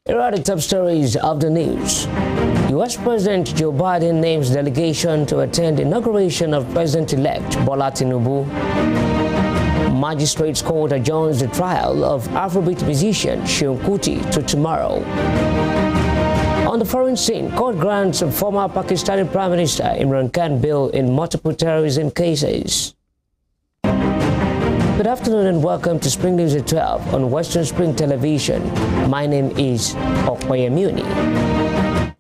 Here are the top stories of the news. U.S. President Joe Biden names delegation to attend inauguration of President-elect Bola Tinubu. Magistrates Court adjourns the trial of Afrobeat musician Seun Kuti to tomorrow. On the foreign scene, court grants former Pakistani Prime Minister Imran Khan bail in multiple terrorism cases. Good afternoon and welcome to Spring News at 12 on Western Spring Television. My name is Okoyemuni.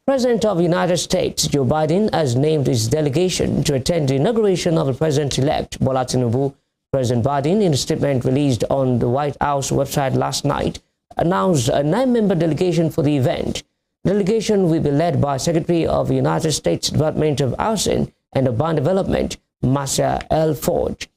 President of the United States, Joe Biden, has named his delegation to attend the inauguration of the President-elect Bola Tinubu. President Biden, in a statement released on the White House website last night, announced a 9-member delegation for the event. The delegation will be led by Secretary of the United States Department of Housing and Urban Development, Marcia L. Ford.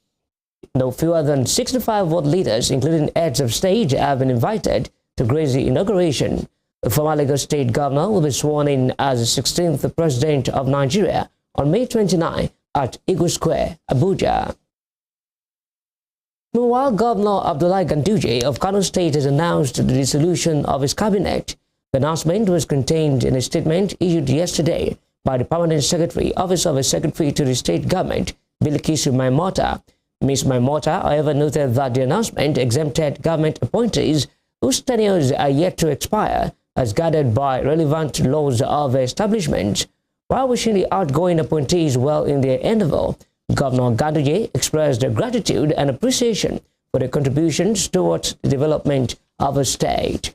No fewer than 65 world leaders, including heads of state, have been invited to grace the inauguration. The former Lagos State Governor will be sworn in as the 16th President of Nigeria on May 29 at Eagle Square, Abuja. Meanwhile, Governor Abdullahi Ganduje of Kano State has announced the dissolution of his cabinet. The announcement was contained in a statement issued yesterday by the Permanent Secretary, Office of the Secretary to the State Government, Bilikisu Maimota. Ms. Maimota, however, noted that the announcement exempted government appointees whose tenures are yet to expire as guided by relevant laws of the establishment. While wishing the outgoing appointees well in their endeavor, Governor Ganduje expressed gratitude and appreciation for their contributions towards the development of the state.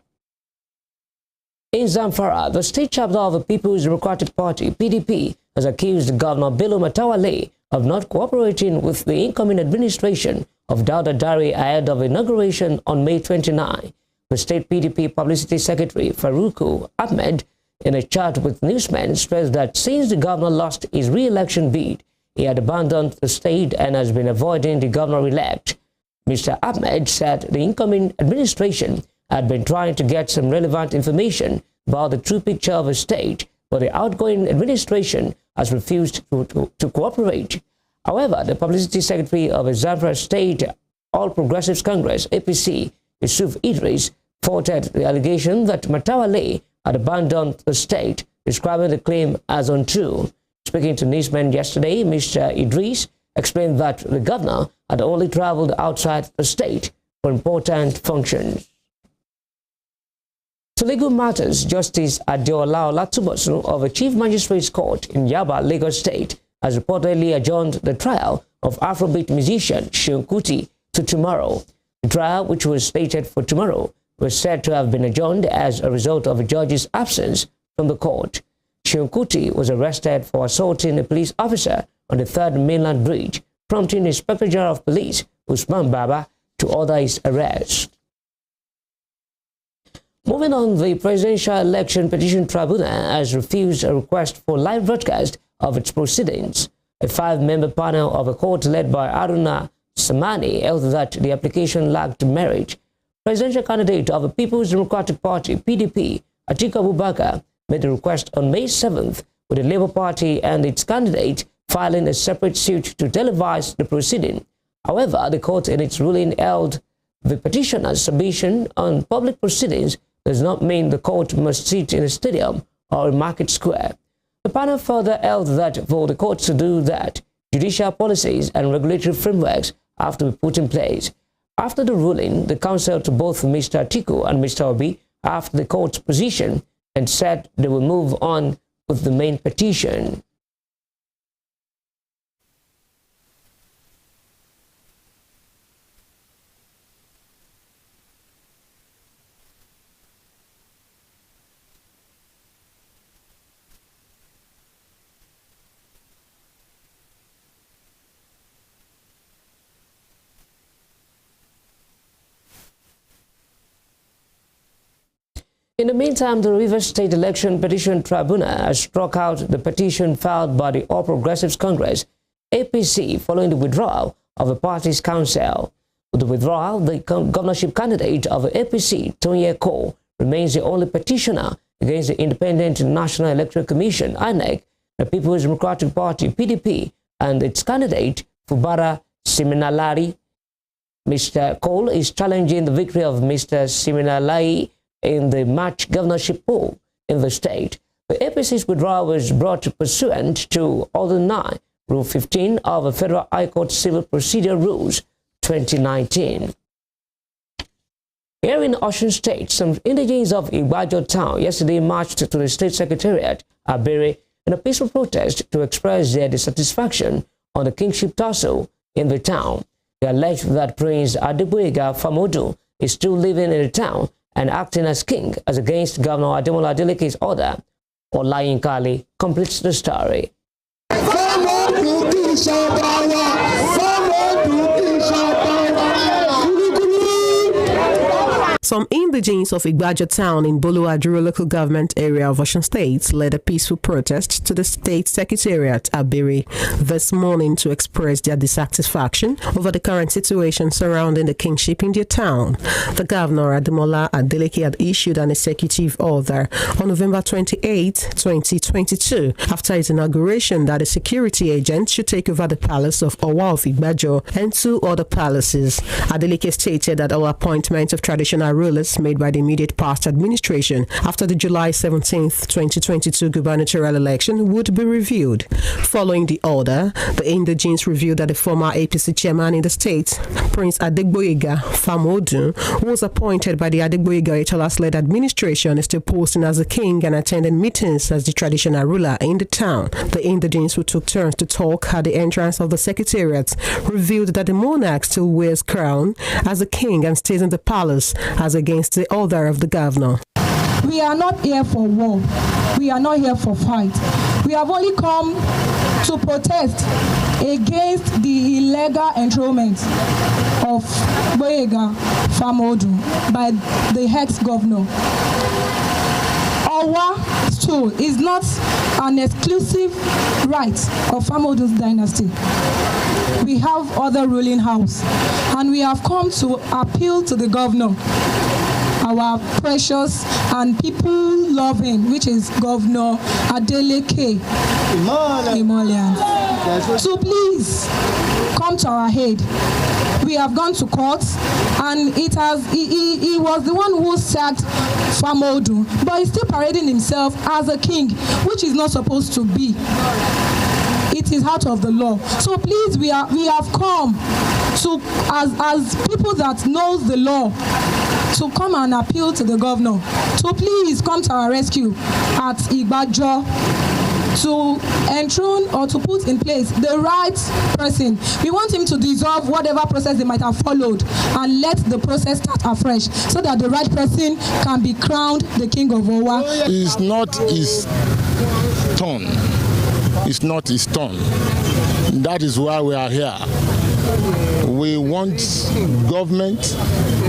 In Zamfara, the state chapter of the People's Democratic Party, PDP, has accused Governor Bello Matawalle of not cooperating with the incoming administration of Dauda Dari ahead of inauguration on May 29. The state PDP Publicity Secretary, Faruku Ahmed, in a chat with newsmen, stressed that since the governor lost his re-election bid, he had abandoned the state and has been avoiding the governor-elect. Mr. Ahmed said the incoming administration had been trying to get some relevant information about the true picture of the state, but the outgoing administration has refused to cooperate. However, the Publicity Secretary of the Zamfara State All Progressives Congress, APC, Yusuf Idris, faulted the allegation that Matawalle had abandoned the state, describing the claim as untrue. Speaking to newsmen yesterday, Mr. Idris explained that the governor had only traveled outside the state for important functions. To legal matters, Justice Adeola Olatubosun of the Chief Magistrates Court in Yaba, Lagos State, has reportedly adjourned the trial of Afrobeat musician Seun Kuti to tomorrow. The trial, which was slated for tomorrow, was said to have been adjourned as a result of a judge's absence from the court. Seun Kuti was arrested for assaulting a police officer on the 3rd Mainland Bridge, prompting Inspector General of Police Usman Baba to order his arrest. Moving on, the Presidential Election Petition Tribunal has refused a request for live broadcast of its proceedings. A 5-member panel of a court led by Aruna Samani held that the application lacked merit. Presidential candidate of the People's Democratic Party, PDP, Atiku Abubakar, made a request on May 7th, with the Labour Party and its candidate filing a separate suit to televise the proceeding. However, the court in its ruling held the petitioner's submission on public proceedings does not mean the court must sit in a stadium or a market square. The panel further held that for the court to do that, judicial policies and regulatory frameworks have to be put in place. After the ruling, the counsel to both Mr. Atiku and Mr. Obi asked the court's position and said they will move on with the main petition. In the meantime, the Rivers State Election Petition Tribunal has struck out the petition filed by the All Progressives Congress, APC, following the withdrawal of the party's counsel. With the withdrawal, the governorship candidate of the APC, Tonye Cole, remains the only petitioner against the Independent National Electoral Commission, INEC, the People's Democratic Party, PDP, and its candidate, Fubara Siminalari. Mr. Cole is challenging the victory of Mr. Siminalai in the March governorship poll in the state. The APC's withdrawal was brought pursuant to Order 9, Rule 15 of the Federal High Court Civil Procedure Rules 2019. Here in Osun State, some indigents of Igbajo town yesterday marched to the state secretariat, Abere, in a peaceful protest to express their dissatisfaction on the kingship tussle in the town. They alleged that Prince Adegboyega Famodu is still living in the town and acting as king as against Governor Ademola Adeleke's order. Olayinkale completes the story. Some indigents of Igbajo town in Boluwaduro local government area of Osun State led a peaceful protest to the state secretariat, Abere, this morning to express their dissatisfaction over the current situation surrounding the kingship in their town. The governor, Ademola Adeleke, had issued an executive order on November 28, 2022, after his inauguration that a security agent should take over the palace of Owa of Igbajo and 2 other palaces. Adeleke stated that all appointments of traditional rulers made by the immediate past administration after the July 17, 2022 gubernatorial election would be reviewed. Following the order, the indigents revealed that the former APC chairman in the state, Prince Adegboyega Famodu, who was appointed by the Adegboyega Etolas-led administration, is still posting as the king and attending meetings as the traditional ruler in the town. The indigents who took turns to talk at the entrance of the secretariat revealed that the monarch still wears crown as the king and stays in the palace as against the order of the governor. We are not here for war. We are not here for fight. We have only come to protest against the illegal enthronement of Boyega Famodu by the ex-governor. Our stool is not an exclusive right of Famodu's dynasty. We have other ruling house, and we have come to appeal to the governor, our precious and people loving, which is Governor Adeleke Himalayan. So please come to our aid. We have gone to court, and he was the one who sacked Famodu, but he's still parading himself as a king, which is not supposed to be. It is out of the law. So please, we have come to, as people that knows the law, to come and appeal to the governor. So please come to our rescue at Igbajo to enthrone or to put in place the right person. We want him to dissolve whatever process they might have followed and let the process start afresh so that the right person can be crowned the king of Owa. It's not his turn. It's not his turn. That is why we are here. We want government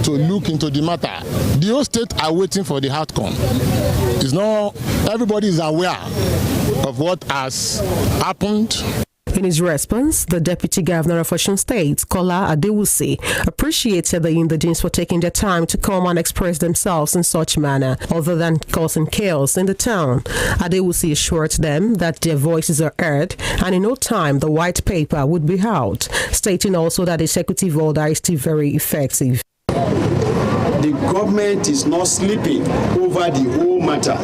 to look into the matter. The whole state are waiting for the outcome. It's not, everybody is aware of what has happened. In his response, the Deputy Governor of Osun State, Kola Adewusi, appreciated the indigents for taking their time to come and express themselves in such manner, other than causing chaos in the town. Adewusi assured them that their voices are heard, and in no time the white paper would be out, stating also that the executive order is still very effective. The government is not sleeping over the whole matter.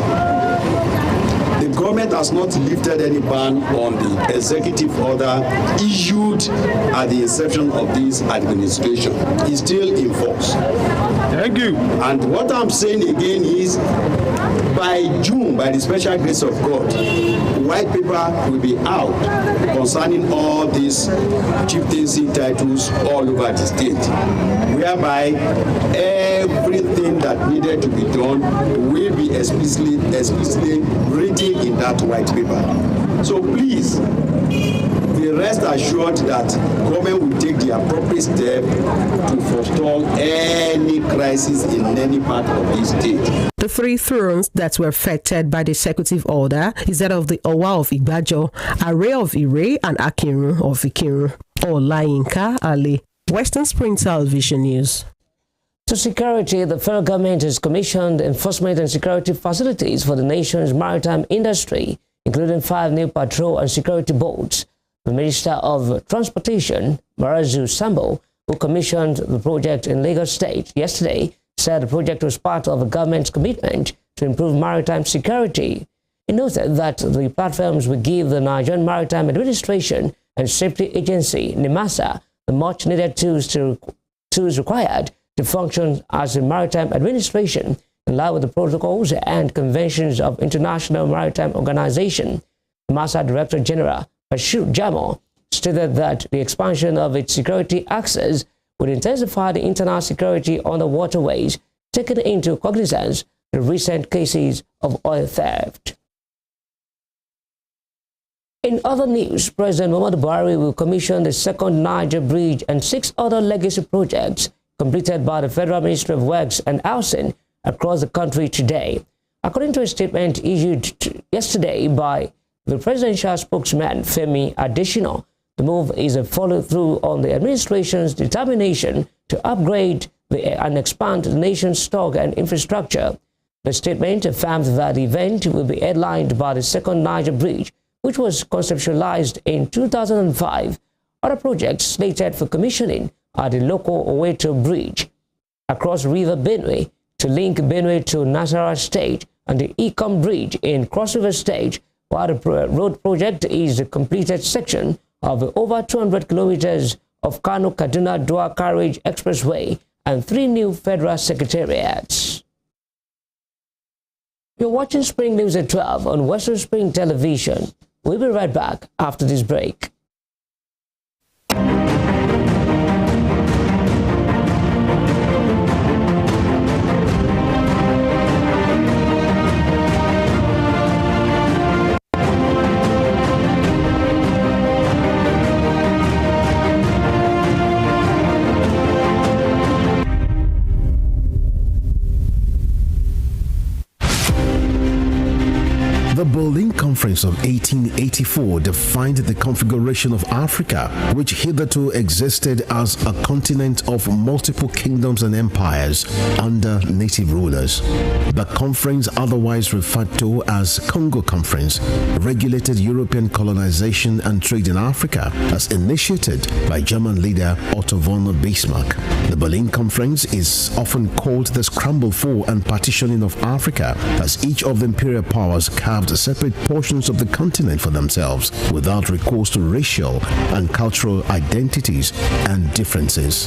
The government has not lifted any ban on the executive order issued at the inception of this administration. It's still in force. Thank you. And what I'm saying again is, by June, by the special grace of God, white paper will be out concerning all these chieftaincy titles all over the state, whereby everything that needed to be done will be explicitly written in that white paper. So please, be rest assured that government will take the appropriate step to forestall any crisis in any part of this state. The 3 thrones that were affected by the executive order is that of the Owa of Igbajo, Are of Ire, and Akinrun of Ikinrun. Olayinka Ali, Western Spring Television News. To security, the federal government has commissioned enforcement and security facilities for the nation's maritime industry, including 5 new patrol and security boats. The Minister of Transportation, Marazu Sambo, who commissioned the project in Lagos State yesterday, said the project was part of the government's commitment to improve maritime security. He noted that the platforms will give the Nigerian Maritime Administration and Safety Agency, NIMASA, the much-needed tools required to function as a maritime administration in line with the protocols and conventions of International Maritime Organization. NIMASA Director General Bashir Jamo stated that the expansion of its security access would intensify the internal security on the waterways, taking into cognizance the recent cases of oil theft. In other news, President Muhammadu Buhari will commission the second Niger Bridge and 6 other legacy projects completed by the Federal Ministry of Works and Housing across the country today. According to a statement issued yesterday by the presidential spokesman, Femi Adesina, the move is a follow-through on the administration's determination to upgrade and expand the nation's stock and infrastructure. The statement affirmed that the event will be headlined by the second Niger Bridge, which was conceptualized in 2005. Other projects slated for commissioning are the local Oweto Bridge across River Benue to link Benue to Nasarawa State and the Ikom Bridge in Cross River State, while the road project is the completed section of the over 200 kilometers of Kano-Kaduna Dual Carriage Expressway and 3 new federal secretariats. You're watching Spring News at 12 on Western Spring Television. We'll be right back after this break. The Berlin Conference of 1884 defined the configuration of Africa, which hitherto existed as a continent of multiple kingdoms and empires under native rulers. The conference, otherwise referred to as Congo Conference, regulated European colonization and trade in Africa as initiated by German leader Otto von Bismarck. The Berlin Conference is often called the scramble for and partitioning of Africa, as each of the imperial powers carved separate portions of the continent for themselves without recourse to racial and cultural identities and differences.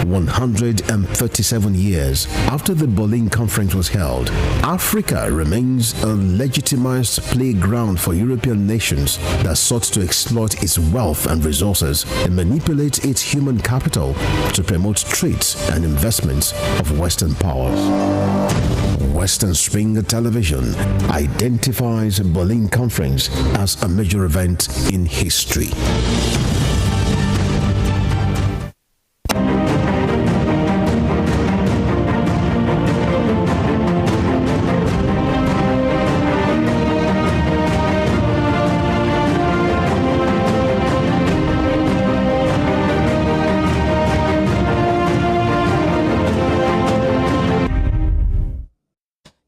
137 years after the Berlin Conference was held, Africa remains a legitimized playground for European nations that sought to exploit its wealth and resources and manipulate its human capital to promote trades and investments of Western powers. Western Spring Television identifies the Berlin Conference as a major event in history.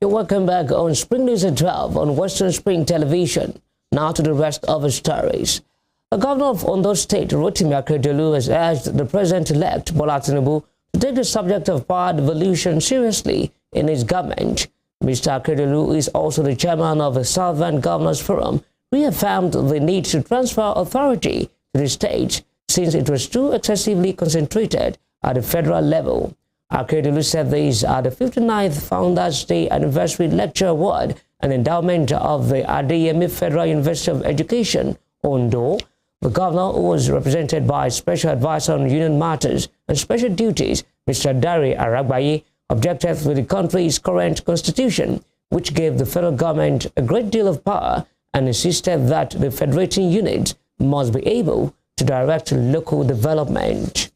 Welcome back on Spring News at 12 on Western Spring Television. Now to the rest of the stories. The governor of Ondo State, Rotimi Akeredolu, has urged the president-elect, Bola Tinubu, to take the subject of power devolution seriously in his government. Mr. Akeredolu is also the chairman of the Southern Governors Forum, reaffirmed the need to transfer authority to the states since it was too excessively concentrated at the federal level. Akeredolu said these are the 59th Founders Day Anniversary Lecture Award and endowment of the Adeyemi Federal University of Education, Ondo. The governor, who was represented by Special Advisor on Union Matters and Special Duties, Mr. Dare Aragbaye, objected to the country's current constitution, which gave the federal government a great deal of power, and insisted that the federating units must be able to direct local development.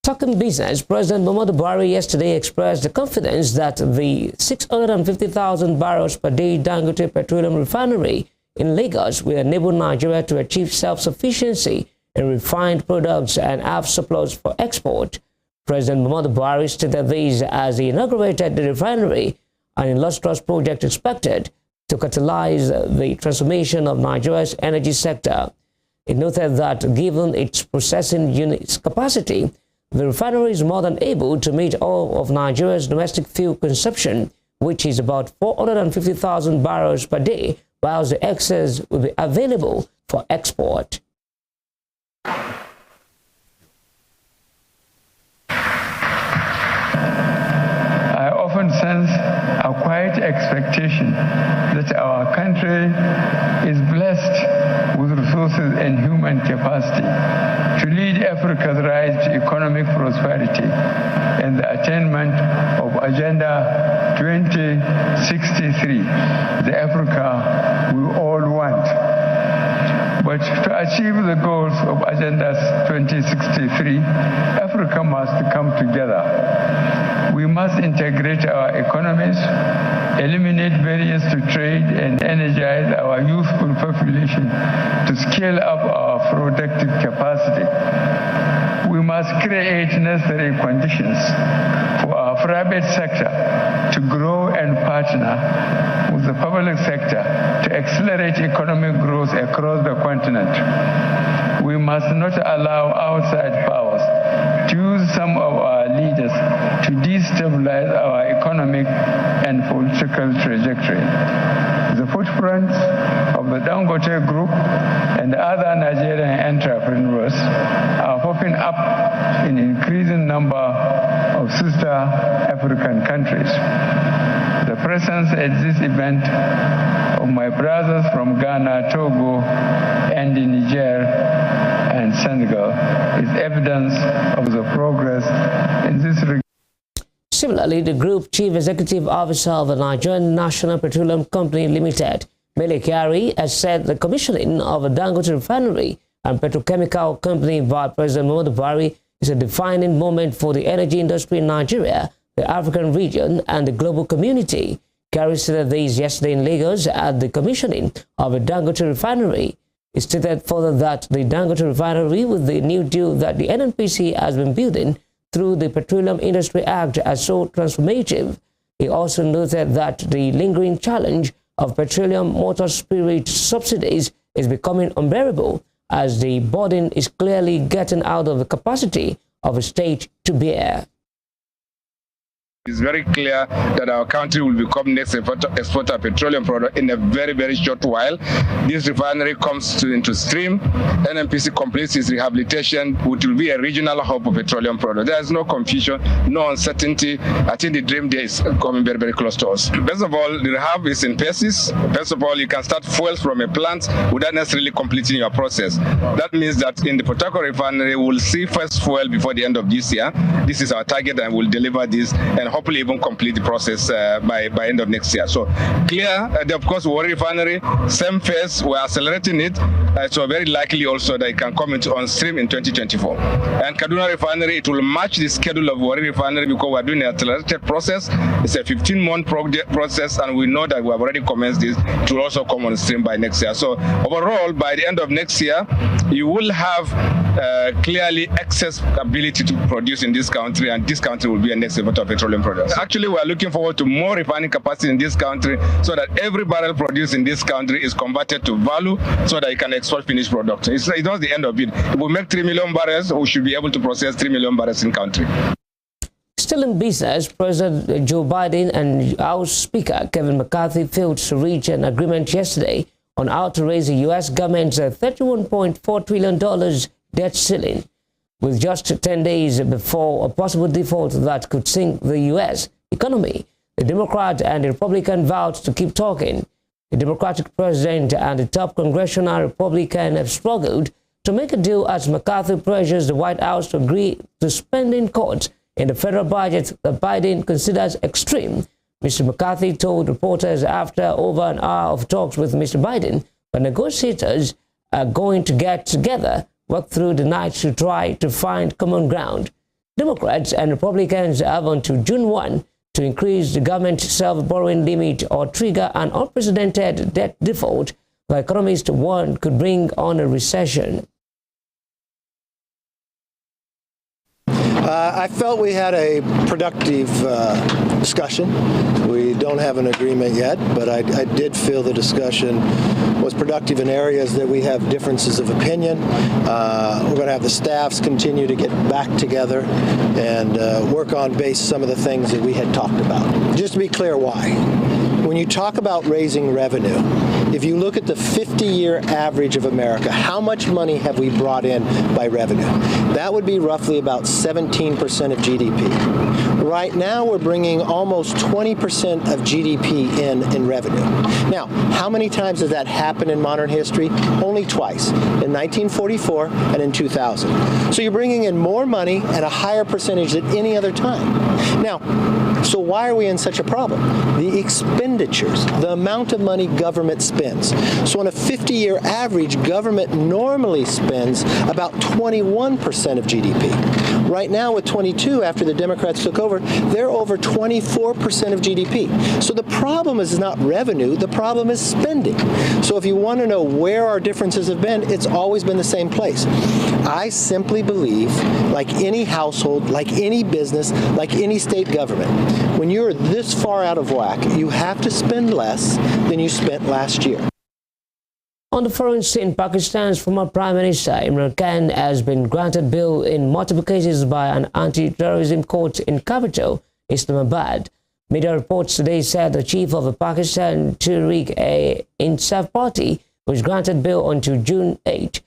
Talking business, President Muhammadu Buhari yesterday expressed the confidence that the 650,000 barrels per day Dangote Petroleum Refinery in Lagos will enable Nigeria to achieve self-sufficiency in refined products and have surplus for export. President Muhammadu Buhari stated this as he inaugurated the refinery, an illustrious project expected to catalyze the transformation of Nigeria's energy sector. It noted that given its processing unit's capacity, the refinery is more than able to meet all of Nigeria's domestic fuel consumption, which is about 450,000 barrels per day, whilst the excess will be available for export. I often sense a quiet expectation that our country is blessed with resources and human capacity to lead Africa's rise to economic prosperity and the attainment of Agenda 2063, the Africa we all want. But to achieve the goals of Agenda 2063, Africa must come together. We must integrate our economies, eliminate barriers to trade, and energize our youthful population to scale up our productive capacity. We must create necessary conditions for our private sector to grow and partner with the public sector to accelerate economic growth across the continent. We must not allow outside powers to use some of our leaders to destabilize our economic and political trajectory. The footprints of the Dangote Group and other Nigerian entrepreneurs are popping up in increasing number of sister African countries. The presence at this event of my brothers from Ghana, Togo, and Niger and Senegal is evidence of the progress in this regard. Similarly, the Group Chief Executive Officer of the Nigerian National Petroleum Company Limited, Mele Kyari, has said the commissioning of a Dangote refinery and petrochemical company by President Muhammadu Buhari is a defining moment for the energy industry in Nigeria, the African region, and the global community. Kyari said this yesterday in Lagos at the commissioning of a Dangote refinery. He stated further that the Dangote refinery, with the new deal that the NNPC has been building through the Petroleum Industry Act, as so transformative. He also noted that the lingering challenge of petroleum motor spirit subsidies is becoming unbearable, as the burden is clearly getting out of the capacity of a state to bear. It's very clear that our country will become next exporter of petroleum product in a very, very short while. This refinery comes into stream. NNPC completes its rehabilitation, which will be a regional hub of petroleum product. There is no confusion, no uncertainty. I think the dream day is coming very, very close to us. First of all, the rehab is in phases. First of all, you can start fuels from a plant without necessarily completing your process. That means that in the Port Harcourt refinery, we'll see first fuel before the end of this year. This is our target, and we'll deliver this and hopefully even complete the process by end of next year. So clear, of course, Buhari Refinery, same phase, we're accelerating it. So very likely also that it can come on stream in 2024. And Kaduna Refinery, it will match the schedule of Buhari Refinery because we're doing an accelerated process. It's a 15-month process, and we know that we have already commenced this. It will also come on stream by next year. So overall, by the end of next year, you will have clearly excess ability to produce in this country, and this country will be a next exporter of petroleum products. Actually, we are looking forward to more refining capacity in this country so that every barrel produced in this country is converted to value so that it can export finished product. It's not the end of it. If we make 3 million barrels, we should be able to process 3 million barrels in country. Still in business, President Joe Biden and House Speaker Kevin McCarthy failed to reach an agreement yesterday on how to raise the U.S. government's $31.4 trillion debt ceiling. With just 10 days before a possible default that could sink the U.S. economy, the Democrat and the Republican vowed to keep talking. The Democratic president and the top congressional Republican have struggled to make a deal as McCarthy pressures the White House to agree to spending cuts in the federal budget that Biden considers extreme. Mr. McCarthy told reporters after over an hour of talks with Mr. Biden, the negotiators are going to get together, work through the night to try to find common ground. Democrats and Republicans have until June 1 to increase the government self-borrowing limit or trigger an unprecedented debt default the economists warn could bring on a recession. I felt we had a productive discussion. We don't have an agreement yet, but I did feel the discussion was productive in areas that we have differences of opinion. We're going to have the staffs continue to get back together and work on some of the things that we had talked about. Just to be clear why. When you talk about raising revenue, if you look at the 50-year average of America, how much money have we brought in by revenue? That would be roughly about 17% of GDP. Right now, we're bringing almost 20% of GDP in revenue. Now, how many times has that happened in modern history? Only twice, in 1944 and in 2000. So you're bringing in more money at a higher percentage than any other time. Now, so why are we in such a problem? The expenditures, the amount of money government spends. So on a 50-year average, government normally spends about 21% of GDP. Right now with 22, after the Democrats took over, they're over 24% of GDP. So the problem is not revenue, the problem is spending. So if you want to know where our differences have been, it's always been the same place. I simply believe, like any household, like any business, like any state government, when you're this far out of whack, you have to spend less than you spent last year. On the foreign scene, Pakistan's former Prime Minister Imran Khan has been granted bail in multiple cases by an anti-terrorism court in capital Islamabad. Media reports today said the chief of the Pakistan Tehreek-e-Insaf Party was granted bail until June 8.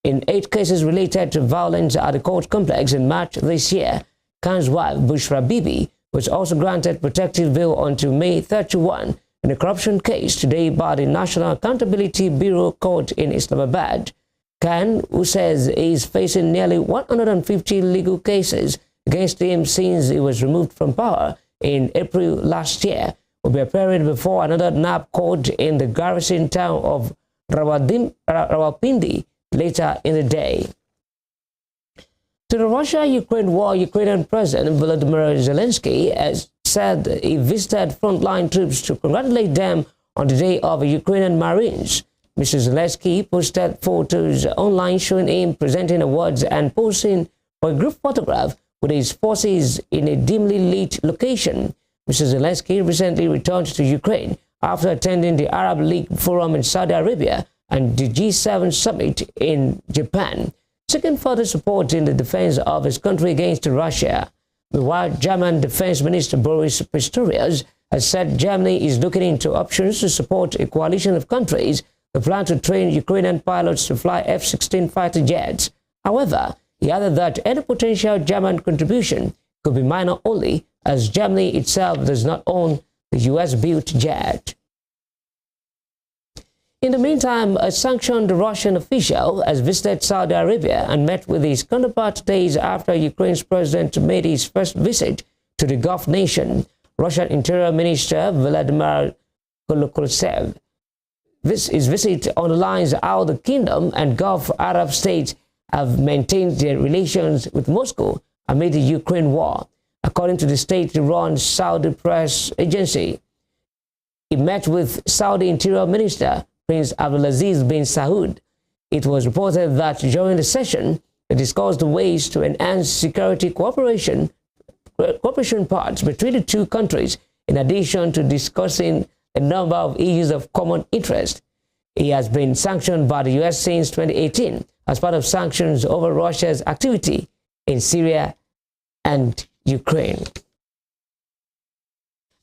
In 8 cases related to violence at the court complex in March this year, Khan's wife, Bushra Bibi, was also granted protective bail until May 31 in a corruption case today by the National Accountability Bureau Court in Islamabad. Khan, who says he is facing nearly 150 legal cases against him since he was removed from power in April last year, will be appearing before another NAB court in the garrison town of Rawalpindi later in the day. To the Russia-Ukraine war, Ukrainian President Volodymyr Zelensky has said he visited frontline troops to congratulate them on the Day of the Ukrainian Marines. Mr. Zelensky posted photos online showing him presenting awards and posing for a group photograph with his forces in a dimly lit location. Mr. Zelensky recently returned to Ukraine after attending the Arab League Forum in Saudi Arabia and the G7 summit in Japan, seeking further support in the defense of his country against Russia. Meanwhile, German Defense Minister Boris Pistorius has said Germany is looking into options to support a coalition of countries that plan to train Ukrainian pilots to fly F-16 fighter jets. However, he added that any potential German contribution could be minor only, as Germany itself does not own the US-built jet. In the meantime, a sanctioned Russian official has visited Saudi Arabia and met with his counterpart days after Ukraine's president made his first visit to the Gulf nation. Russian Interior Minister Vladimir Kolokotsev. His visit underlines how the kingdom and Gulf Arab states have maintained their relations with Moscow amid the Ukraine war. According to the state-run Saudi press agency, he met with Saudi Interior Minister Prince Abdulaziz bin Saud. It was reported that during the session, they discussed ways to enhance security cooperation parts between the two countries, in addition to discussing a number of issues of common interest. He has been sanctioned by the U.S. since 2018 as part of sanctions over Russia's activity in Syria and Ukraine.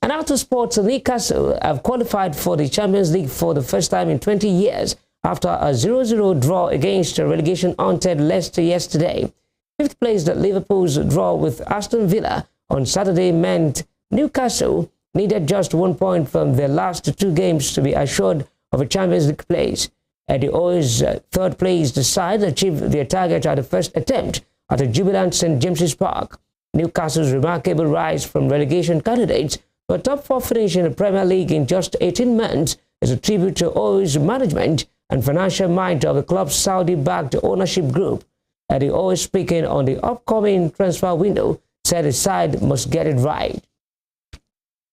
And out of sports, Newcastle have qualified for the Champions League for the first time in 20 years after a 0-0 draw against relegation-haunted Leicester yesterday. Fifth place, Liverpool's draw with Aston Villa on Saturday meant Newcastle needed just 1 point from their last 2 games to be assured of a Champions League place. Eddie Howe's third-placed side achieved their target at the first attempt at the jubilant St. James's Park. Newcastle's remarkable rise from relegation candidates to a top 4 finish in the Premier League in just 18 months is a tribute to Howe's management and financial might of the club's Saudi-backed ownership group. Eddie Howe, speaking on the upcoming transfer window, said his side must get it right.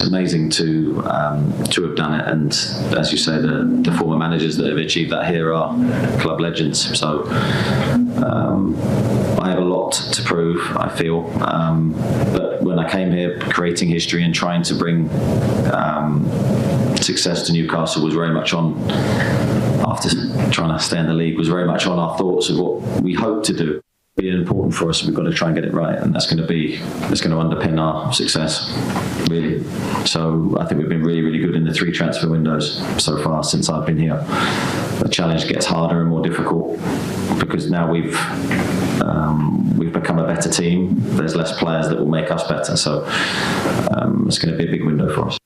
Amazing to have done it, and as you say, the former managers that have achieved that here are club legends. So I have a lot to prove, I feel. But when I came here, creating history and trying to bring success to Newcastle was very much on, after trying to stay in the league, was very much on our thoughts of what we hope to do. Be important for us. We've got to try and get it right, and that's going to underpin our success, really. So I think we've been really, really good in the 3 transfer windows so far since I've been here. The challenge gets harder and more difficult because now we've become a better team. There's less players that will make us better, so it's going to be a big window for us.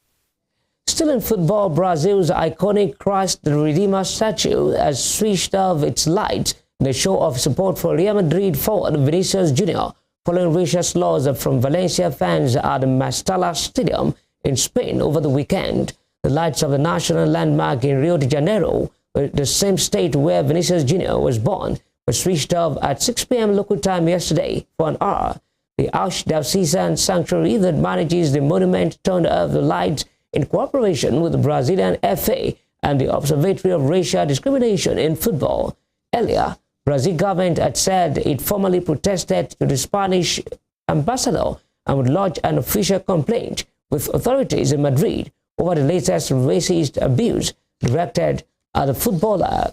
Still in football, Brazil's iconic Christ the Redeemer statue has switched off its lights in a show of support for Real Madrid forward Vinicius Jr. following racial slurs from Valencia fans at the Mestalla Stadium in Spain over the weekend. The lights of the national landmark in Rio de Janeiro, the same state where Vinicius Jr. was born, were switched off at 6 p.m. local time yesterday for an hour. The Archdiocesan sanctuary that manages the monument turned off the lights in cooperation with the Brazilian FA and the Observatory of Racial Discrimination in Football. Earlier, Brazil government had said it formally protested to the Spanish ambassador and would lodge an official complaint with authorities in Madrid over the latest racist abuse directed at the footballer.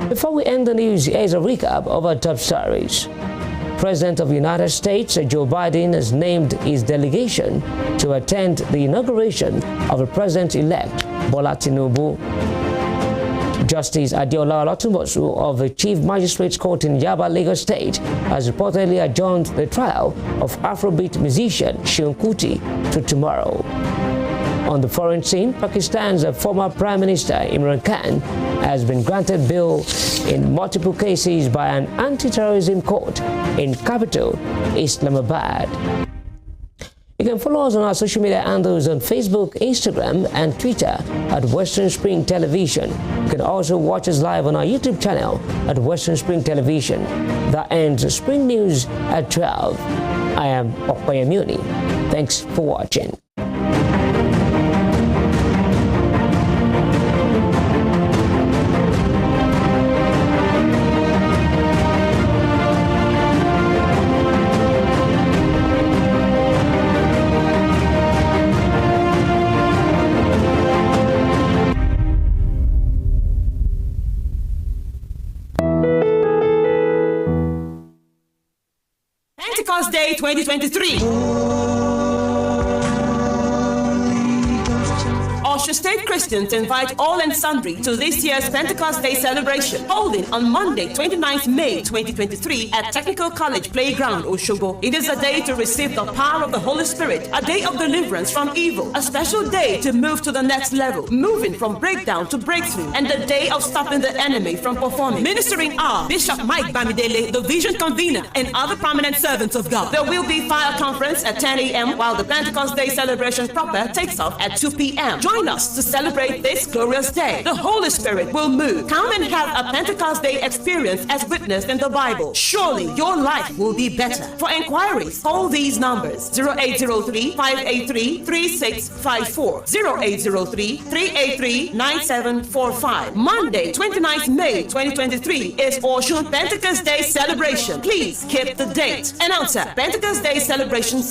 Before we end the news, here's a recap of our top stories. President of the United States, Joe Biden, has named his delegation to attend the inauguration of the President-elect, Bola Tinubu. Justice Adeola Olatunbosu of the Chief Magistrates Court in Yaba, Lagos State, has reportedly adjourned the trial of Afrobeat musician Seun Kuti to tomorrow. On the foreign scene, Pakistan's former Prime Minister Imran Khan has been granted bail in multiple cases by an anti-terrorism court in capital Islamabad. You can follow us on our social media handles on Facebook, Instagram, and Twitter at Western Spring Television. You can also watch us live on our YouTube channel at Western Spring Television. That ends Spring News at 12. I am Okoyemuni. Thanks for watching. Pentecost Day 2023. Osho State Christians invite all and sundry to this year's Pentecost Day celebration, holding on Monday, 29th May 2023 at Technical College Playground, Oshobo. It is a day to receive the power of the Holy Spirit, a day of deliverance from evil, a special day to move to the next level, moving from breakdown to breakthrough, and the day of stopping the enemy from performing. Ministering are Bishop Mike Bamidele, the Vision Convener, and other prominent servants of God. There will be fire conference at 10 a.m. while the Pentecost Day celebration proper takes off at 2 p.m. Join us to celebrate this glorious day. The Holy Spirit will move. Come and have a Pentecost Day experience as witnessed in the Bible. Surely your life will be better. For inquiries, call these numbers: 0803-583-3654, 0803-383-9745. Monday, 29th May 2023 is Oshun Pentecost Day celebration. Please keep the date. Announcer, Pentecost Day celebration